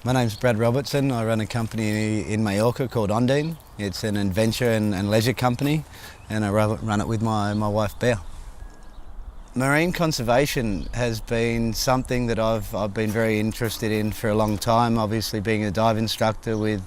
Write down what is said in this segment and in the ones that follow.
My name's Brad Robertson. I run a company in Mallorca called Ondine. It's an adventure and leisure company, and I run it with my wife Bear. Marine conservation has been something that I've been very interested in for a long time. Obviously, being a dive instructor with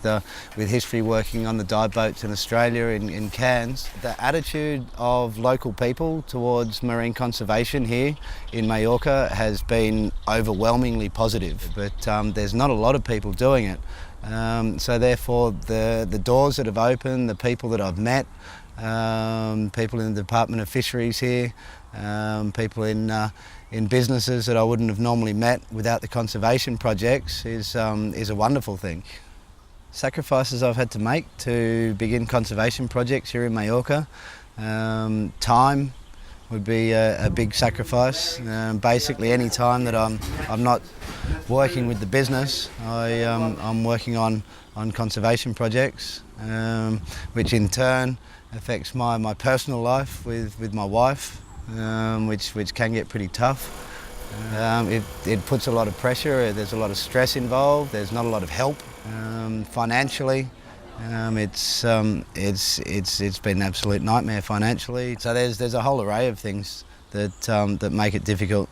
history working on the dive boats in Australia in Cairns. The attitude of local people towards marine conservation here in Mallorca has been overwhelmingly positive, but there's not a lot of people doing it. So therefore, the doors that have opened, the people that I've met, people in the Department of Fisheries here, people in businesses that I wouldn't have normally met without the conservation projects is a wonderful thing. Sacrifices I've had to make to begin conservation projects here in Mallorca. Time would be a big sacrifice. Basically any time that I'm not working with the business, I'm working on conservation projects, which in turn affects my personal life with my wife, which can get pretty tough. It puts a lot of pressure, there's a lot of stress involved, there's not a lot of help. Financially, it's been an absolute nightmare financially. So there's a whole array of things that make it difficult.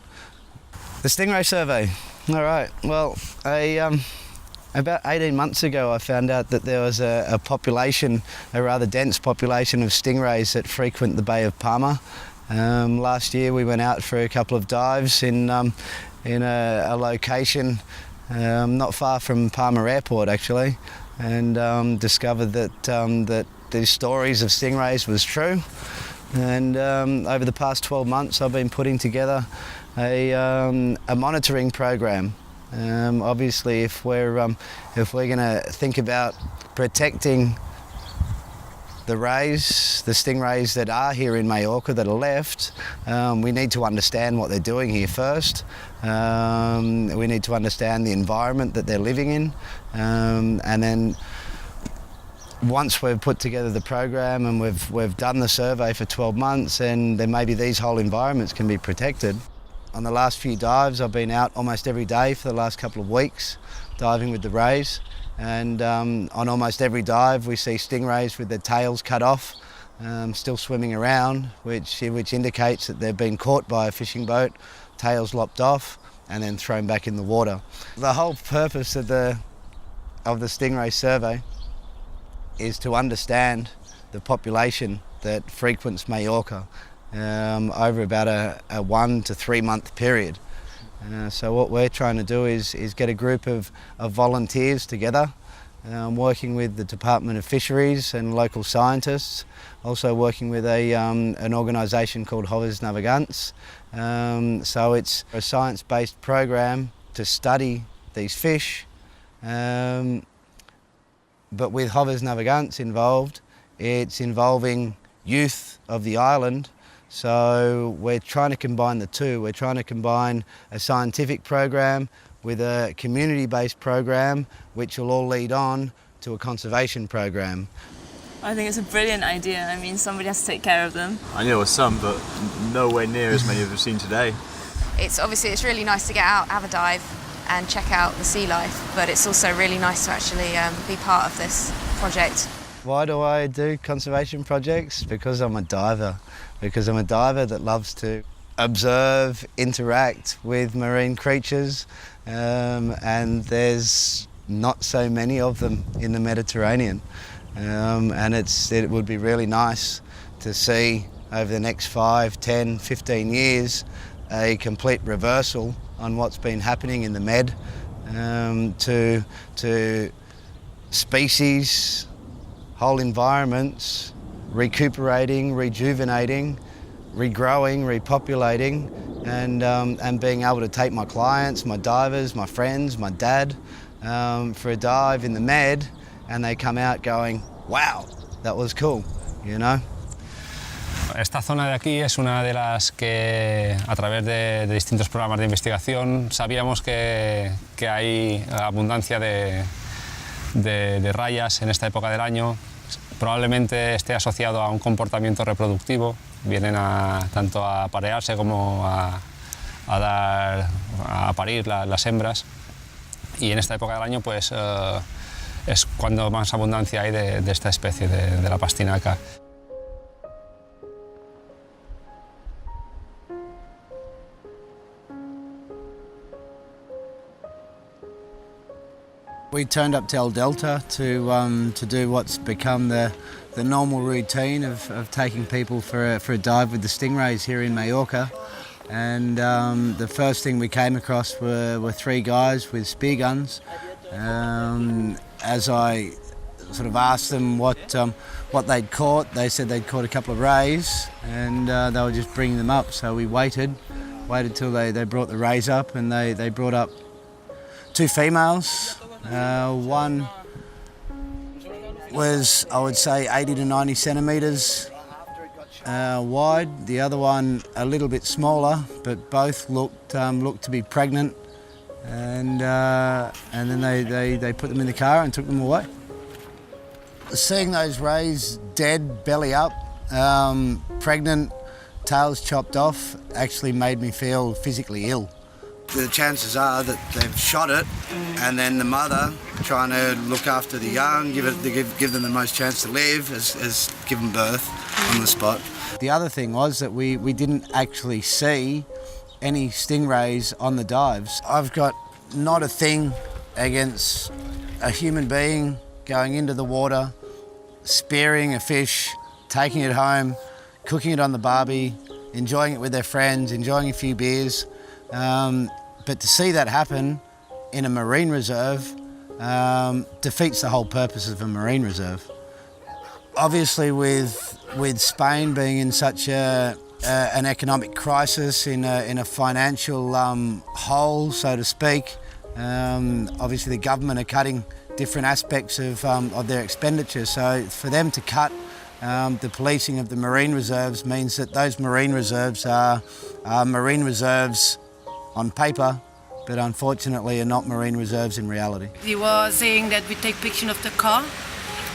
The Stingray Survey. All right, well, about 18 months ago I found out that there was a population, a rather dense population of stingrays that frequent the Bay of Palma. Last year we went out for a couple of dives in a location not far from Palma Airport actually, and discovered that the stories of stingrays was true. And over the past 12 months I've been putting together a monitoring program. Obviously, if we're going to think about protecting the stingrays that are here in Mallorca that are left, we need to understand what they're doing here first. We need to understand the environment that they're living in, and then once we've put together the program and we've done the survey for 12 months, and then maybe these whole environments can be protected. On the last few dives, I've been out almost every day for the last couple of weeks, diving with the rays. And on almost every dive, we see stingrays with their tails cut off, still swimming around, which indicates that they've been caught by a fishing boat, tails lopped off, and then thrown back in the water. The whole purpose of the Stingray Survey is to understand the population that frequents Mallorca over about a 1 to 3 month period. So what we're trying to do is get a group of volunteers together, working with the Department of Fisheries and local scientists, also working with an organisation called Joves Navegants. So it's a science-based program to study these fish, but with Joves Navegants involved, it's involving youth of the island. So we're trying to combine the two. We're trying to combine a scientific program with a community-based program, which will all lead on to a conservation program. I think it's a brilliant idea. I mean, somebody has to take care of them. I know some, but nowhere near as many as we've seen today. It's really nice to get out, have a dive and check out the sea life, but it's also really nice to actually be part of this project. Why do I do conservation projects? Because I'm a diver. Because I'm a diver that loves to observe, interact with marine creatures, and there's not so many of them in the Mediterranean. And it would be really nice to see over the next 5, 10, 15 years a complete reversal on what's been happening in the Med, to species, whole environments recuperating, rejuvenating, regrowing, repopulating, and being able to take my clients, my divers, my friends, my dad for a dive in the Med, and they come out going, wow, that was cool, you know? Esta zona de aquí es una de las que, a través de distintos programas de investigación, sabíamos que hay abundancia de rayas en esta época del año. Probablemente esté asociado a un comportamiento reproductivo. Vienen tanto a aparearse como a parir las hembras. y en esta época del año pues es cuando más abundancia hay de esta especie, de la pastinaca. We turned up to El Delta to do what's become the normal routine of taking people for a dive with the Stingrays here in Mallorca. And the first thing we came across were three guys with spear guns. As I sort of asked them what they'd caught, they said they'd caught a couple of rays, and they were just bringing them up. So we waited till they brought the rays up, and they brought up two females. One was, I would say, 80 to 90 centimetres wide. The other one a little bit smaller, but both looked to be pregnant. And then they put them in the car and took them away. Seeing those rays dead, belly up, pregnant, tails chopped off, actually made me feel physically ill. The chances are that they've shot it, and then the mother, trying to look after the young, give them the most chance to live, has given birth on the spot. The other thing was that we didn't actually see any stingrays on the dives. I've got not a thing against a human being going into the water, spearing a fish, taking it home, cooking it on the barbie, enjoying it with their friends, enjoying a few beers. But to see that happen in a marine reserve defeats the whole purpose of a marine reserve. Obviously, with Spain being in such an economic crisis, in a financial hole, so to speak, obviously the government are cutting different aspects of their expenditure. So for them to cut the policing of the marine reserves means that those marine reserves are marine reserves on paper, but unfortunately are not marine reserves in reality. They were saying that we take picture of the car,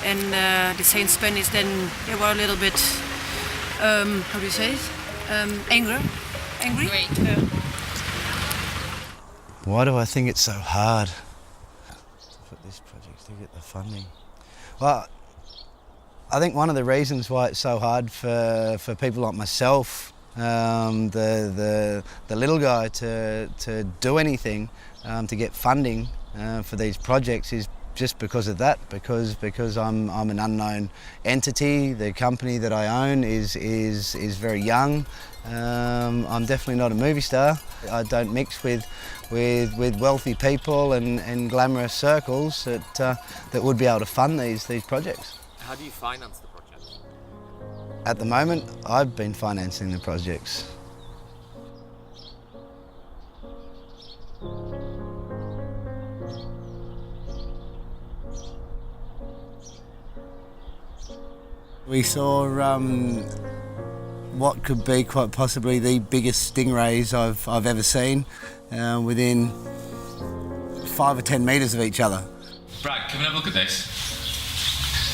and the same Spanish, then they were a little bit, how do you say it? Angry? Why do I think it's so hard for this project to get the funding? Well, I think one of the reasons why it's so hard for people like myself, the little guy, to do anything to get funding for these projects is just because of that, because I'm an unknown entity. The company that I own is very young. I'm definitely not a movie star. I don't mix with wealthy people and glamorous circles that would be able to fund these projects. How do you finance the project? At the moment, I've been financing the projects. We saw what could be quite possibly the biggest stingrays I've ever seen, within 5 or 10 metres of each other. Brad, come and have a look at this.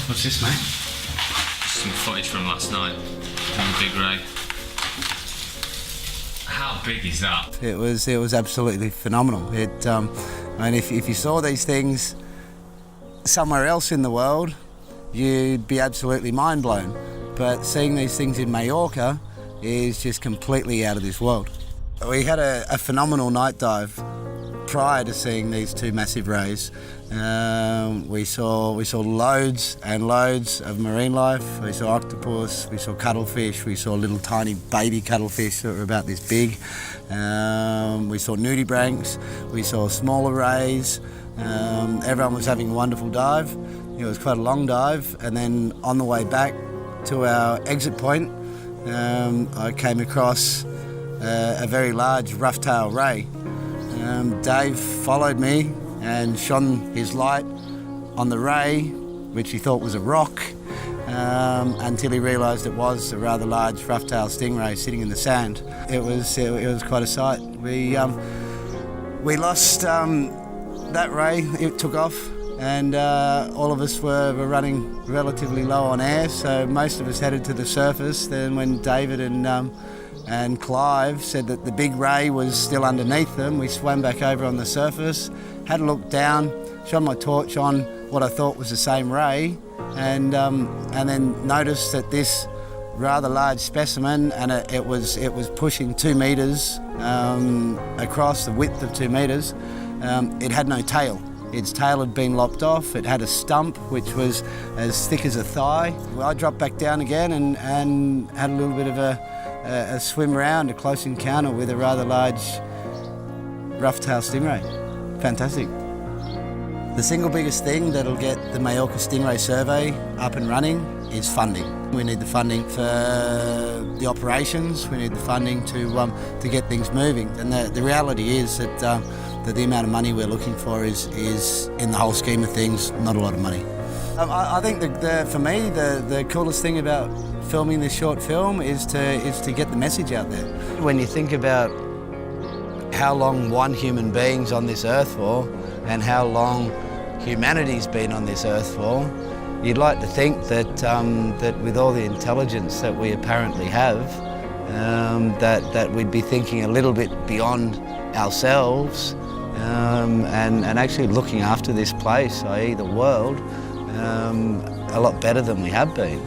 What's this, mate? Some footage from last night from the big ray. How big is that? It was absolutely phenomenal. I mean, if you saw these things somewhere else in the world, you'd be absolutely mind blown. But seeing these things in Mallorca is just completely out of this world. We had a phenomenal night dive prior to seeing these two massive rays. We saw loads and loads of marine life. We saw octopus, we saw cuttlefish, we saw little tiny baby cuttlefish that were about this big. We saw nudibranchs, we saw smaller rays. Everyone was having a wonderful dive. It was quite a long dive, and then on the way back to our exit point, I came across a very large rough-tail ray. Dave followed me and shone his light on the ray, which he thought was a rock, until he realised it was a rather large rough-tail stingray sitting in the sand. It was quite a sight. We lost that ray. It took off, and all of us were running relatively low on air, so most of us headed to the surface. Then when David and Clive said that the big ray was still underneath them, we swam back over on the surface, had a look down, shone my torch on what I thought was the same ray, and then noticed that this rather large specimen, and it was pushing 2 metres across, the width of 2 metres. It had no tail. Its tail had been lopped off. It had a stump which was as thick as a thigh. I dropped back down again and had a little bit of a swim around, a close encounter with a rather large rough-tailed stingray. Fantastic. The single biggest thing that'll get the Mallorca Stingray Survey up and running is funding. We need the funding for the operations, we need the funding to get things moving. And the reality is that the amount of money we're looking for is, in the whole scheme of things, not a lot of money. I think for me, the coolest thing about filming this short film is to get the message out there. When you think about how long one human being's on this earth for and how long humanity's been on this earth for, you'd like to think that that with all the intelligence that we apparently have, that we'd be thinking a little bit beyond ourselves and actually looking after this place, i.e. the world, a lot better than we have been.